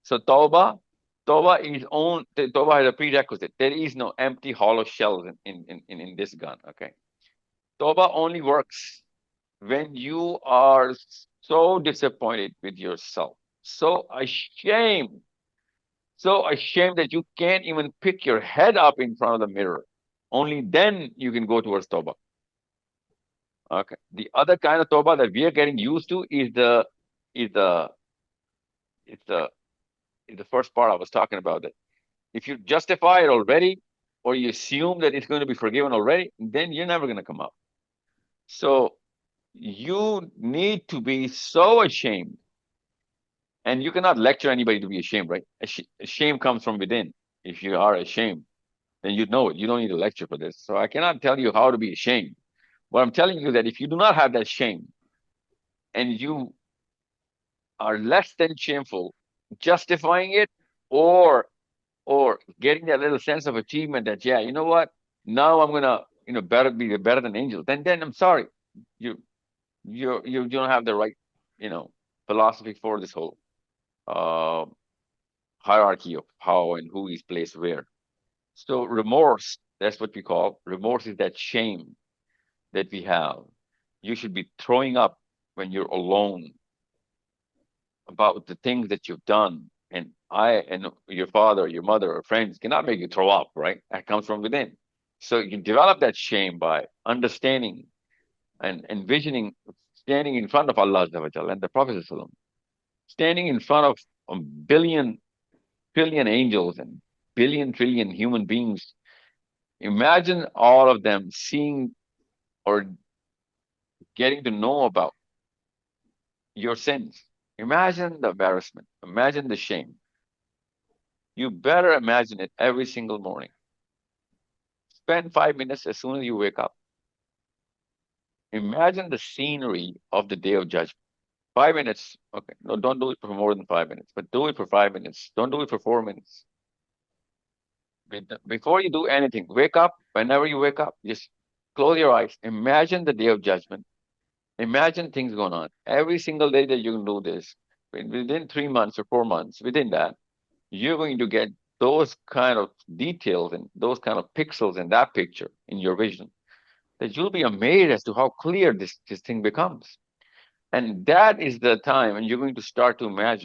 So Tawbah has a prerequisite. There is no empty hollow shells in this gun. Okay. Tawbah only works when you are so disappointed with yourself, ashamed, so ashamed that you can't even pick your head up in front of the mirror. Only then you can go towards Tawbah. Okay. The other kind of Tawbah that we are getting used to is the is the is the first part I was talking about. That if you justify it already, or you assume that it's going to be forgiven already, then you're never going to come out. So you need to be so ashamed, and you cannot lecture anybody to be ashamed, right? Shame comes from within. If you are ashamed, then you know it. You don't need a lecture for this. So I cannot tell you how to be ashamed. What I'm telling you is that if you do not have that shame, and you are less than shameful, justifying it, or getting that little sense of achievement that, yeah, you know what, now I'm gonna, be better than angels. Then I'm sorry, you you don't have the right, you know, philosophy for this whole uh, hierarchy of how and who is placed where. So remorse, that's what we call remorse, is that shame that we have. You should be throwing up when you're alone about the things that you've done. And your father, your mother, or friends cannot make you throw up, right? That comes from within. So you develop that shame by understanding and envisioning standing in front of Allah and the Prophet, standing in front of a billion, trillion angels and billion, trillion human beings. Imagine all of them seeing or getting to know about your sins. Imagine the embarrassment. Imagine the shame. You better imagine it every single morning. Spend 5 minutes as soon as you wake up. Imagine the scenery of the day of judgment. 5 minutes. Okay. No, don't do it for more than 5 minutes, but do it for 5 minutes. Don't do it for 4 minutes. Before you do anything, wake up. Whenever you wake up, just close your eyes. Imagine the day of judgment. Imagine things going on. Every single day that you can do this, within 3 months or 4 months, within that, you're going to get those kind of details and those kind of pixels in that picture in your vision, that you'll be amazed as to how clear this thing becomes. And that is the time when you're going to start to imagine